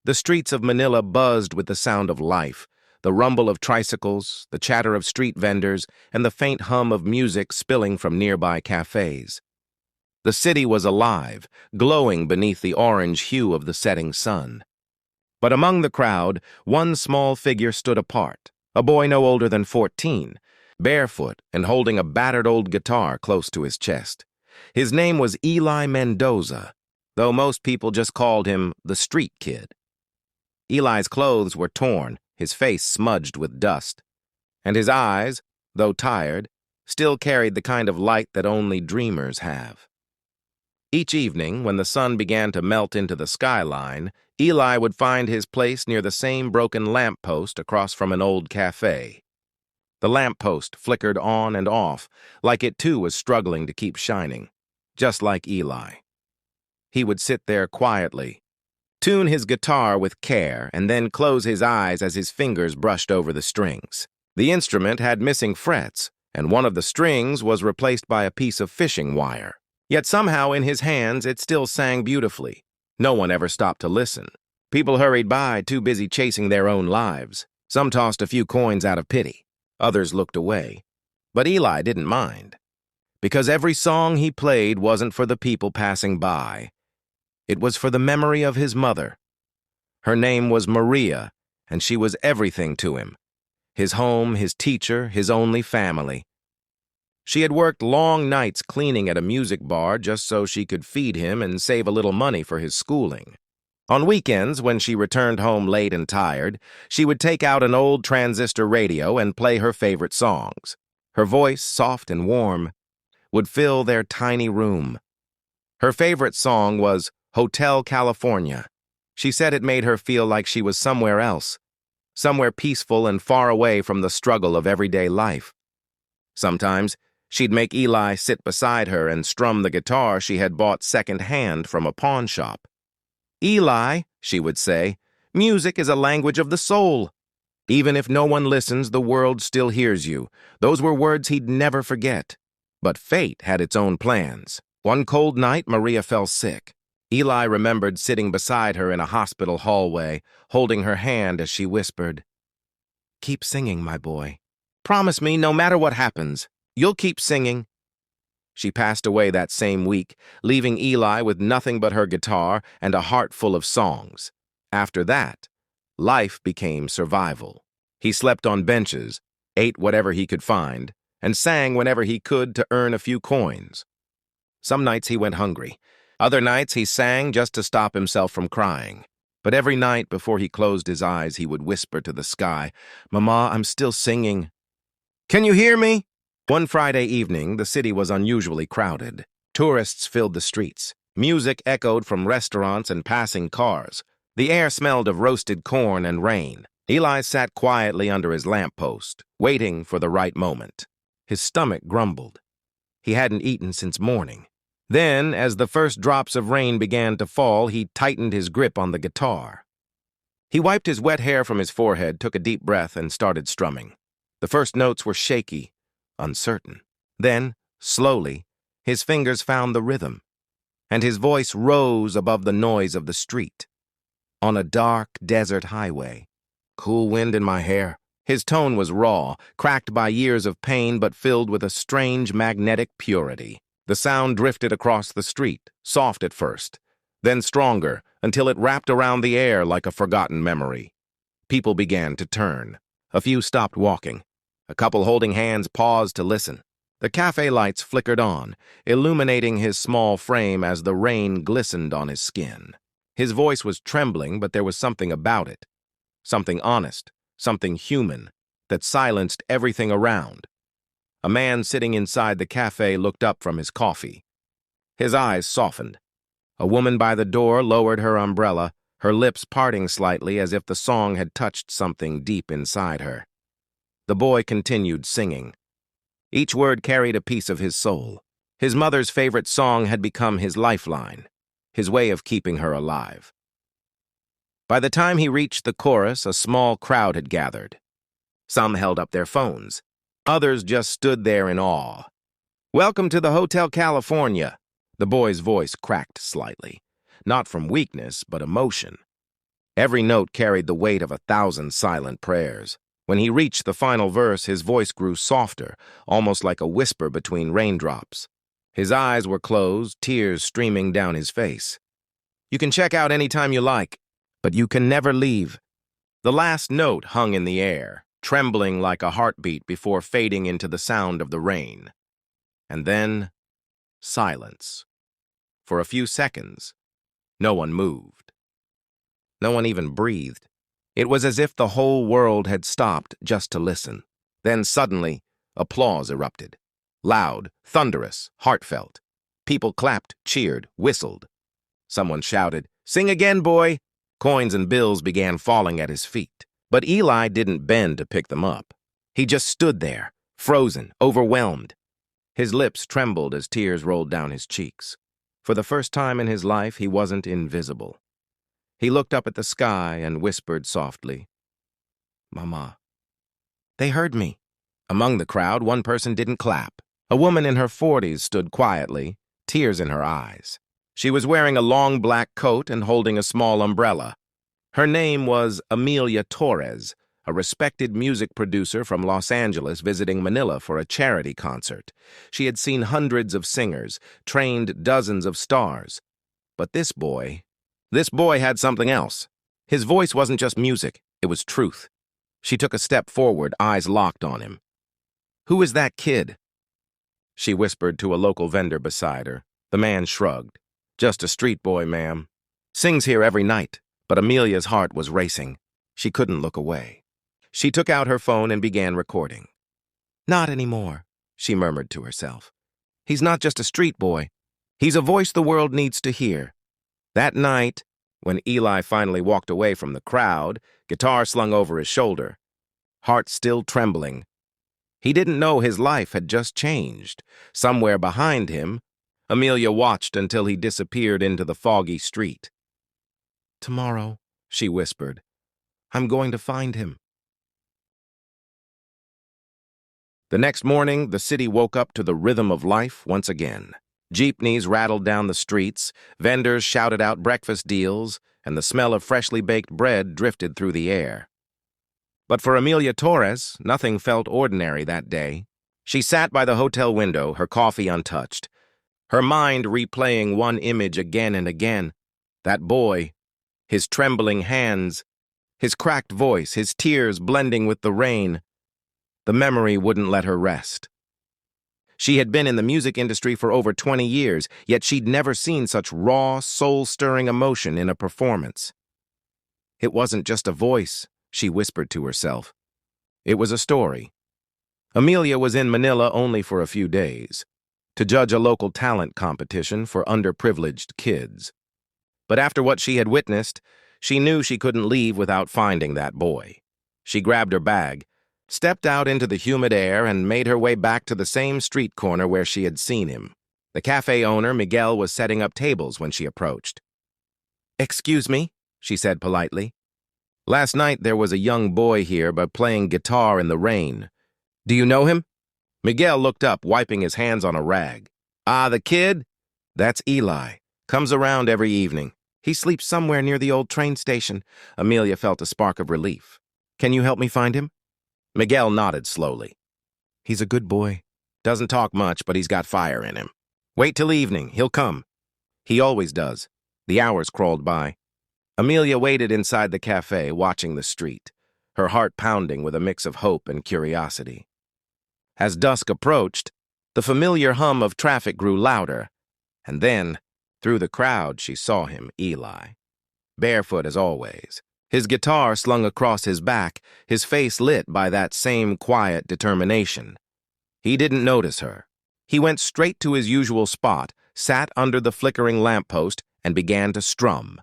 The streets of Manila buzzed with the sound of life, the rumble of tricycles, the chatter of street vendors, and the faint hum of music spilling from nearby cafes. The city was alive, glowing beneath the orange hue of the setting sun. But among the crowd, one small figure stood apart, a boy no older than 14, barefoot and holding a battered old guitar close to his chest. His name was Eli Mendoza, though most people just called him the street kid. Eli's clothes were torn, his face smudged with dust, and his eyes, though tired, still carried the kind of light that only dreamers have. Each evening, when the sun began to melt into the skyline, Eli would find his place near the same broken lamppost across from an old cafe. The lamppost flickered on and off, like it too was struggling to keep shining, just like Eli. He would sit there quietly, tune his guitar with care, and then close his eyes as his fingers brushed over the strings. The instrument had missing frets, and one of the strings was replaced by a piece of fishing wire. Yet somehow in his hands it still sang beautifully. No one ever stopped to listen. People hurried by, too busy chasing their own lives. Some tossed a few coins out of pity. Others looked away. But Eli didn't mind, because every song he played wasn't for the people passing by. It was for the memory of his mother. Her name was Maria, and she was everything to him. His home, his teacher, his only family. She had worked long nights cleaning at a music bar just so she could feed him and save a little money for his schooling. On weekends, when she returned home late and tired, she would take out an old transistor radio and play her favorite songs. Her voice, soft and warm, would fill their tiny room. Her favorite song was Hotel California. She said it made her feel like she was somewhere else, somewhere peaceful and far away from the struggle of everyday life. Sometimes, she'd make Eli sit beside her and strum the guitar she had bought second-hand from a pawn shop. "Eli," she would say, "music is a language of the soul. Even if no one listens, the world still hears you." Those were words he'd never forget. But fate had its own plans. One cold night, Maria fell sick. Eli remembered sitting beside her in a hospital hallway, holding her hand as she whispered, "Keep singing, my boy. Promise me, no matter what happens, you'll keep singing." She passed away that same week, leaving Eli with nothing but her guitar and a heart full of songs. After that, life became survival. He slept on benches, ate whatever he could find, and sang whenever he could to earn a few coins. Some nights he went hungry. Other nights he sang just to stop himself from crying. But every night before he closed his eyes, he would whisper to the sky, "Mama, I'm still singing. Can you hear me?" One Friday evening, the city was unusually crowded. Tourists filled the streets. Music echoed from restaurants and passing cars. The air smelled of roasted corn and rain. Eli sat quietly under his lamppost, waiting for the right moment. His stomach grumbled. He hadn't eaten since morning. Then, as the first drops of rain began to fall, he tightened his grip on the guitar. He wiped his wet hair from his forehead, took a deep breath, and started strumming. The first notes were shaky, uncertain. Then, slowly, his fingers found the rhythm, and his voice rose above the noise of the street. On a dark desert highway, cool wind in my hair. His tone was raw, cracked by years of pain, but filled with a strange magnetic purity. The sound drifted across the street, soft at first, then stronger, until it wrapped around the air like a forgotten memory. People began to turn. A few stopped walking. A couple holding hands paused to listen. The cafe lights flickered on, illuminating his small frame as the rain glistened on his skin. His voice was trembling, but there was something about it. Something honest, something human, that silenced everything around. A man sitting inside the cafe looked up from his coffee. His eyes softened. A woman by the door lowered her umbrella, her lips parting slightly as if the song had touched something deep inside her. The boy continued singing. Each word carried a piece of his soul. His mother's favorite song had become his lifeline, his way of keeping her alive. By the time he reached the chorus, a small crowd had gathered. Some held up their phones. Others just stood there in awe. "Welcome to the Hotel California." The boy's voice cracked slightly, not from weakness, but emotion. Every note carried the weight of 1,000 silent prayers. When he reached the final verse, his voice grew softer, almost like a whisper between raindrops. His eyes were closed, tears streaming down his face. "You can check out any time you like, but you can never leave." The last note hung in the air, trembling like a heartbeat before fading into the sound of the rain. And then, silence. For a few seconds, no one moved. No one even breathed. It was as if the whole world had stopped just to listen. Then suddenly, applause erupted. Loud, thunderous, heartfelt. People clapped, cheered, whistled. Someone shouted, "Sing again, boy!" Coins and bills began falling at his feet. But Eli didn't bend to pick them up. He just stood there, frozen, overwhelmed. His lips trembled as tears rolled down his cheeks. For the first time in his life, he wasn't invisible. He looked up at the sky and whispered softly, "Mama." They heard me. Among the crowd, one person didn't clap. A woman in her 40s stood quietly, tears in her eyes. She was wearing a long black coat and holding a small umbrella. Her name was Amelia Torres, a respected music producer from Los Angeles visiting Manila for a charity concert. She had seen hundreds of singers, trained dozens of stars. But this boy had something else. His voice wasn't just music, it was truth. She took a step forward, eyes locked on him. "Who is that kid?" She whispered to a local vendor beside her. The man shrugged. "Just a street boy, ma'am. Sings here every night." But Amelia's heart was racing. She couldn't look away. She took out her phone and began recording. "Not anymore," she murmured to herself. "He's not just a street boy. He's a voice the world needs to hear." That night, when Eli finally walked away from the crowd, guitar slung over his shoulder, heart still trembling, he didn't know his life had just changed. Somewhere behind him, Amelia watched until he disappeared into the foggy street. "Tomorrow," she whispered, "I'm going to find him." The next morning, the city woke up to the rhythm of life once again. Jeepneys rattled down the streets, vendors shouted out breakfast deals, and the smell of freshly baked bread drifted through the air. But for Amelia Torres, nothing felt ordinary that day. She sat by the hotel window, her coffee untouched, her mind replaying one image again and again. That boy, his trembling hands, his cracked voice, his tears blending with the rain. The memory wouldn't let her rest. She had been in the music industry for over 20 years, yet she'd never seen such raw, soul-stirring emotion in a performance. It wasn't just a voice, she whispered to herself. It was a story. Amelia was in Manila only for a few days, to judge a local talent competition for underprivileged kids. But after what she had witnessed, she knew she couldn't leave without finding that boy. She grabbed her bag, stepped out into the humid air, and made her way back to the same street corner where she had seen him. The cafe owner, Miguel, was setting up tables when she approached. "Excuse me," she said politely. "Last night there was a young boy here playing guitar in the rain. Do you know him?" Miguel looked up, wiping his hands on a rag. "Ah, the kid? That's Eli. Comes around every evening. He sleeps somewhere near the old train station." Amelia felt a spark of relief. "Can you help me find him?" Miguel nodded slowly. "He's a good boy. Doesn't talk much, but he's got fire in him. Wait till evening. He'll come." "He always does." The hours crawled by. Amelia waited inside the cafe, watching the street, her heart pounding with a mix of hope and curiosity. As dusk approached, the familiar hum of traffic grew louder, and then, through the crowd, she saw him, Eli. Barefoot as always, his guitar slung across his back, his face lit by that same quiet determination. He didn't notice her. He went straight to his usual spot, sat under the flickering lamppost, and began to strum.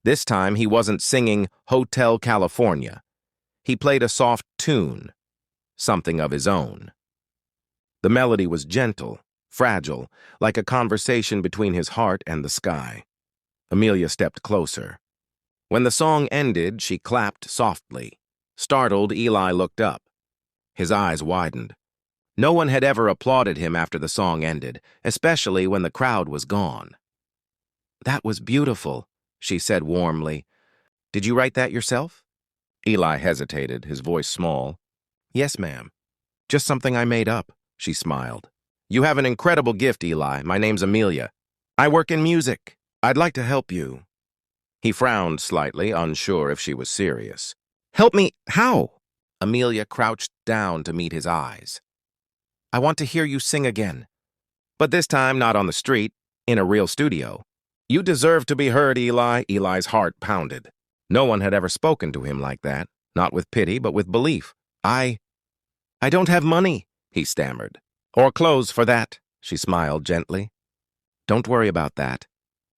This time he wasn't singing Hotel California. He played a soft tune, something of his own. The melody was gentle, fragile, like a conversation between his heart and the sky. Amelia stepped closer. When the song ended, she clapped softly. Startled, Eli looked up. His eyes widened. No one had ever applauded him after the song ended, especially when the crowd was gone. "That was beautiful," she said warmly. Did you write that yourself? Eli hesitated, his voice small. Yes, ma'am. Just something I made up, she smiled. You have an incredible gift, Eli. My name's Amelia. I work in music. I'd like to help you. He frowned slightly, unsure if she was serious. Help me? How? Amelia crouched down to meet his eyes. I want to hear you sing again. But this time not on the street, in a real studio. You deserve to be heard, Eli. Eli's heart pounded. No one had ever spoken to him like that, not with pity, but with belief. I don't have money, he stammered. Or clothes for that, she smiled gently. Don't worry about that.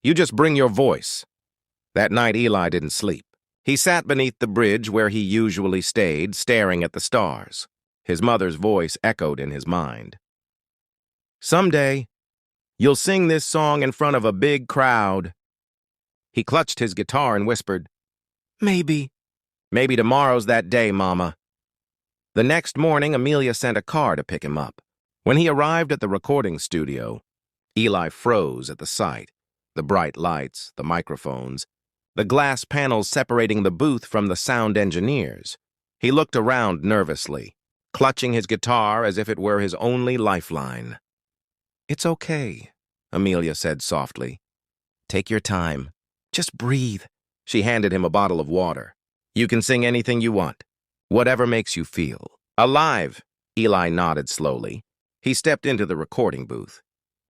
You just bring your voice. That night Eli didn't sleep. He sat beneath the bridge where he usually stayed, staring at the stars. His mother's voice echoed in his mind. Someday, you'll sing this song in front of a big crowd. He clutched his guitar and whispered, Maybe. Maybe tomorrow's that day, Mama. The next morning, Amelia sent a car to pick him up. When he arrived at the recording studio, Eli froze at the sight. The bright lights, the microphones, the glass panels separating the booth from the sound engineers. He looked around nervously, clutching his guitar as if it were his only lifeline. It's okay, Amelia said softly. Take your time. Just breathe. She handed him a bottle of water. You can sing anything you want. Whatever makes you feel alive. Eli nodded slowly. He stepped into the recording booth.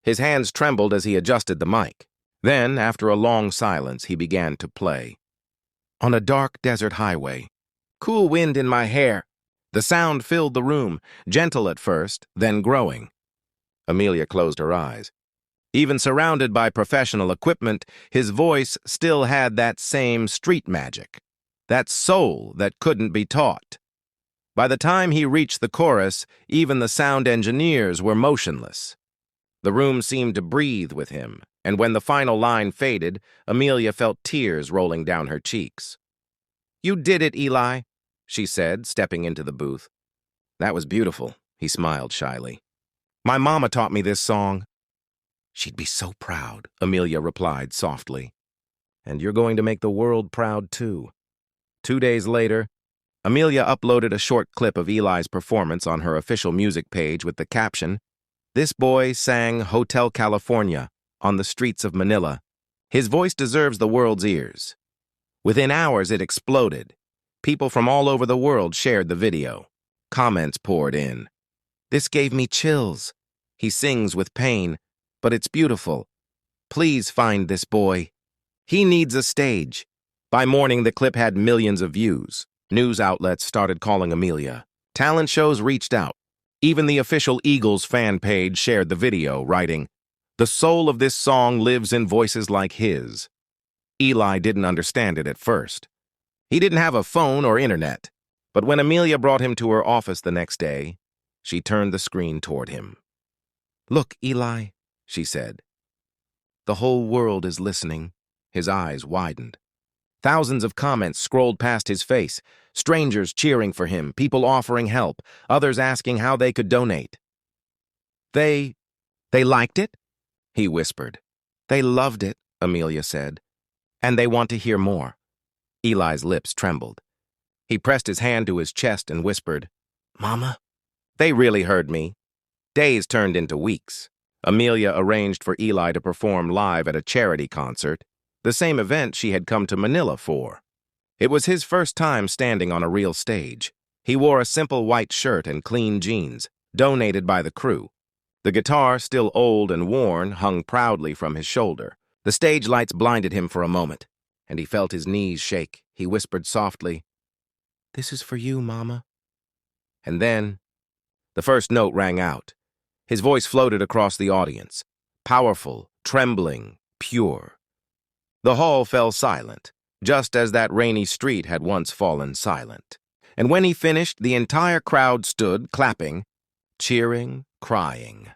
His hands trembled as he adjusted the mic. Then, after a long silence, he began to play. On a dark desert highway, cool wind in my hair. The sound filled the room, gentle at first, then growing. Amelia closed her eyes. Even surrounded by professional equipment, his voice still had that same street magic, that soul that couldn't be taught. By the time he reached the chorus, even the sound engineers were motionless. The room seemed to breathe with him, and when the final line faded, Amelia felt tears rolling down her cheeks. You did it, Eli, she said, stepping into the booth. That was beautiful, he smiled shyly. My mama taught me this song. She'd be so proud, Amelia replied softly. And you're going to make the world proud, too. 2 days later, Amelia uploaded a short clip of Eli's performance on her official music page with the caption, This boy sang Hotel California on the streets of Manila. His voice deserves the world's ears. Within hours, it exploded. People from all over the world shared the video. Comments poured in. This gave me chills. He sings with pain, but it's beautiful. Please find this boy. He needs a stage. By morning, the clip had millions of views. News outlets started calling Amelia. Talent shows reached out. Even the official Eagles fan page shared the video, writing, The soul of this song lives in voices like his. Eli didn't understand it at first. He didn't have a phone or internet. But when Amelia brought him to her office the next day, she turned the screen toward him. Look, Eli, she said. The whole world is listening. His eyes widened. Thousands of comments scrolled past his face, strangers cheering for him, people offering help, others asking how they could donate. They liked it? He whispered. They loved it, Amelia said. And they want to hear more. Eli's lips trembled. He pressed his hand to his chest and whispered, Mama? They really heard me. Days turned into weeks. Amelia arranged for Eli to perform live at a charity concert, the same event she had come to Manila for. It was his first time standing on a real stage. He wore a simple white shirt and clean jeans, donated by the crew. The guitar, still old and worn, hung proudly from his shoulder. The stage lights blinded him for a moment, and he felt his knees shake. He whispered softly, This is for you, Mama. And then, the first note rang out. His voice floated across the audience, powerful, trembling, pure. The hall fell silent, just as that rainy street had once fallen silent. And when he finished, the entire crowd stood, clapping, cheering, crying.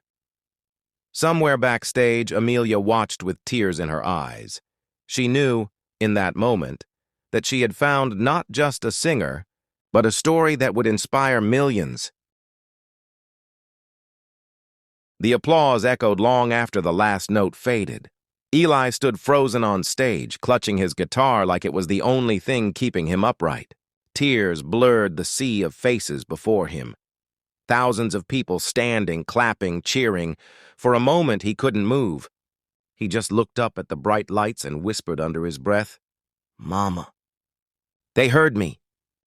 Somewhere backstage, Amelia watched with tears in her eyes. She knew, in that moment, that she had found not just a singer, but a story that would inspire millions. The applause echoed long after the last note faded. Eli stood frozen on stage, clutching his guitar like it was the only thing keeping him upright. Tears blurred the sea of faces before him. Thousands of people standing, clapping, cheering. For a moment, he couldn't move. He just looked up at the bright lights and whispered under his breath, "Mama." They heard me.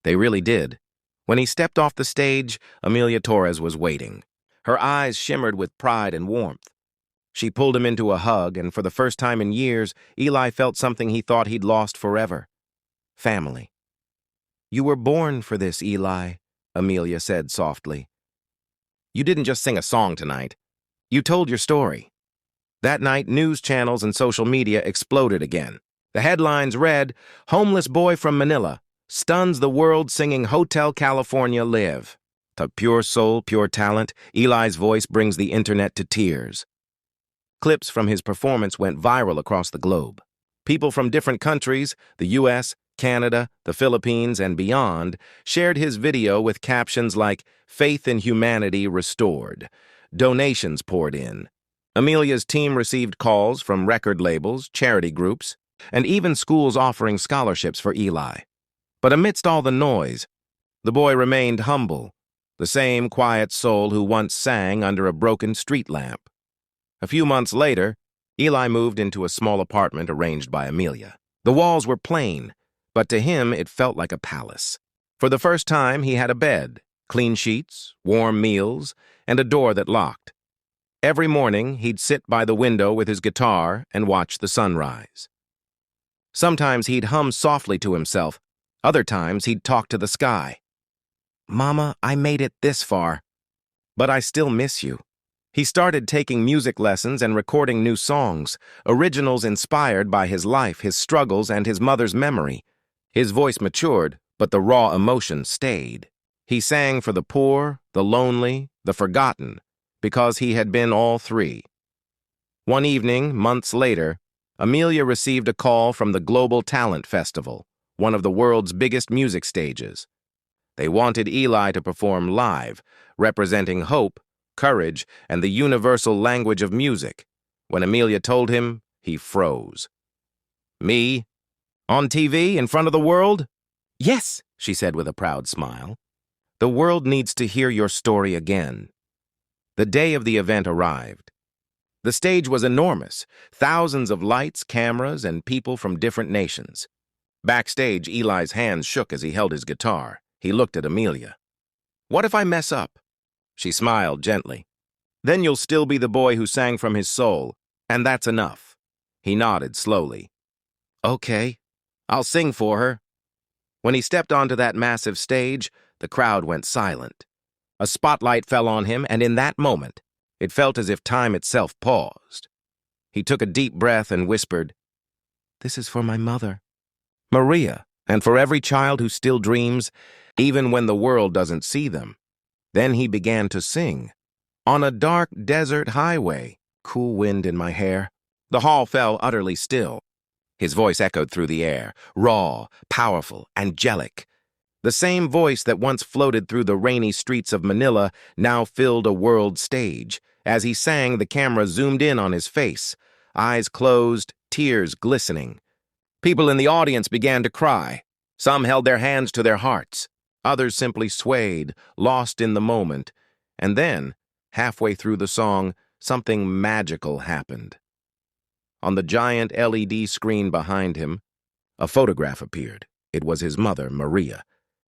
They really did. When he stepped off the stage, Amelia Torres was waiting. Her eyes shimmered with pride and warmth. She pulled him into a hug, and for the first time in years, Eli felt something he thought he'd lost forever. Family. "You were born for this, Eli," Amelia said softly. "You didn't just sing a song tonight. You told your story." That night, news channels and social media exploded again. The headlines read, "Homeless boy from Manila stuns the world singing Hotel California Live." To pure soul, pure talent, Eli's voice brings the internet to tears. Clips from his performance went viral across the globe. People from different countries, the US, Canada, the Philippines, and beyond, shared his video with captions like, "Faith in humanity restored." Donations poured in. Amelia's team received calls from record labels, charity groups, and even schools offering scholarships for Eli. But amidst all the noise, the boy remained humble, the same quiet soul who once sang under a broken street lamp. A few months later, Eli moved into a small apartment arranged by Amelia. The walls were plain, but to him it felt like a palace. For the first time, he had a bed, clean sheets, warm meals, and a door that locked. Every morning, he'd sit by the window with his guitar and watch the sunrise. Sometimes he'd hum softly to himself. Other times, he'd talk to the sky. "Mama, I made it this far, but I still miss you." He started taking music lessons and recording new songs, originals inspired by his life, his struggles, and his mother's memory. His voice matured, but the raw emotion stayed. He sang for the poor, the lonely, the forgotten, because he had been all three. One evening, months later, Amelia received a call from the Global Talent Festival, one of the world's biggest music stages. They wanted Eli to perform live, representing hope, courage, and the universal language of music. When Amelia told him, he froze. "Me? On TV, in front of the world?" "Yes," she said with a proud smile. "The world needs to hear your story again." The day of the event arrived. The stage was enormous, thousands of lights, cameras, and people from different nations. Backstage, Eli's hands shook as he held his guitar. He looked at Amelia. "What if I mess up?" She smiled gently. "Then you'll still be the boy who sang from his soul, and that's enough." He nodded slowly. "Okay, I'll sing for her." When he stepped onto that massive stage, the crowd went silent. A spotlight fell on him, and in that moment, it felt as if time itself paused. He took a deep breath and whispered, "This is for my mother, Maria, and for every child who still dreams, even when the world doesn't see them." Then he began to sing. "On a dark desert highway, cool wind in my hair." The hall fell utterly still. His voice echoed through the air, raw, powerful, angelic. The same voice that once floated through the rainy streets of Manila now filled a world stage. As he sang, the camera zoomed in on his face, eyes closed, tears glistening. People in the audience began to cry. Some held their hands to their hearts. Others simply swayed, lost in the moment. And then, halfway through the song, something magical happened. On the giant LED screen behind him, a photograph appeared. It was his mother, Maria.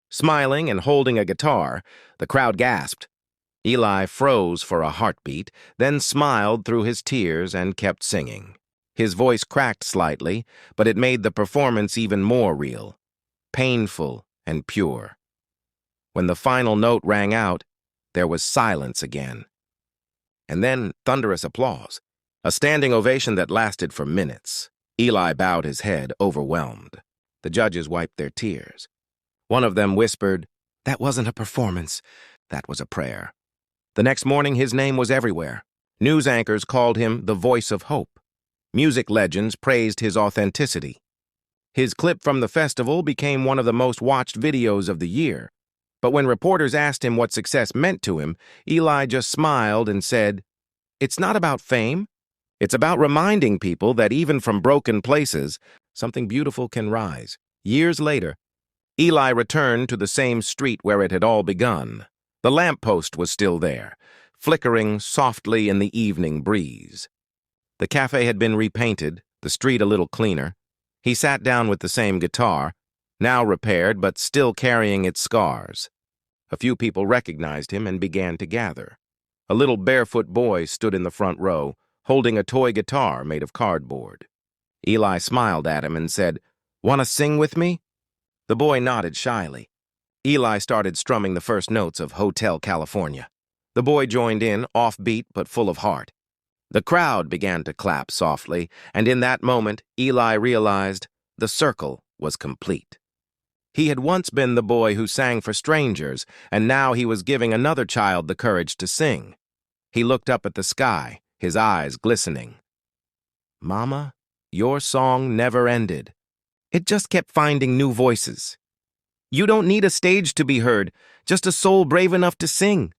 Smiling and holding a guitar, the crowd gasped. Eli froze for a heartbeat, then smiled through his tears and kept singing. His voice cracked slightly, but it made the performance even more real, painful and pure. When the final note rang out, there was silence again. And then thunderous applause, a standing ovation that lasted for minutes. Eli bowed his head, overwhelmed. The judges wiped their tears. One of them whispered, "That wasn't a performance, that was a prayer." The next morning, his name was everywhere. News anchors called him the voice of hope. Music legends praised his authenticity. His clip from the festival became one of the most watched videos of the year. But when reporters asked him what success meant to him, Eli just smiled and said, "It's not about fame, It's about reminding people that even from broken places, something beautiful can rise. Years later, Eli returned to the same street where it had all begun. The lamppost was still there, flickering softly in the evening breeze. The cafe had been repainted, the street a little cleaner. He sat down with the same guitar, now repaired but still carrying its scars. A few people recognized him and began to gather. A little barefoot boy stood in the front row, holding a toy guitar made of cardboard. Eli smiled at him and said, "Want to sing with me?" The boy nodded shyly. Eli started strumming the first notes of Hotel California. The boy joined in, offbeat but full of heart. The crowd began to clap softly, and in that moment, Eli realized the circle was complete. He had once been the boy who sang for strangers, and now he was giving another child the courage to sing. He looked up at the sky, his eyes glistening. "Mama, your song never ended. It just kept finding new voices. You don't need a stage to be heard, just a soul brave enough to sing."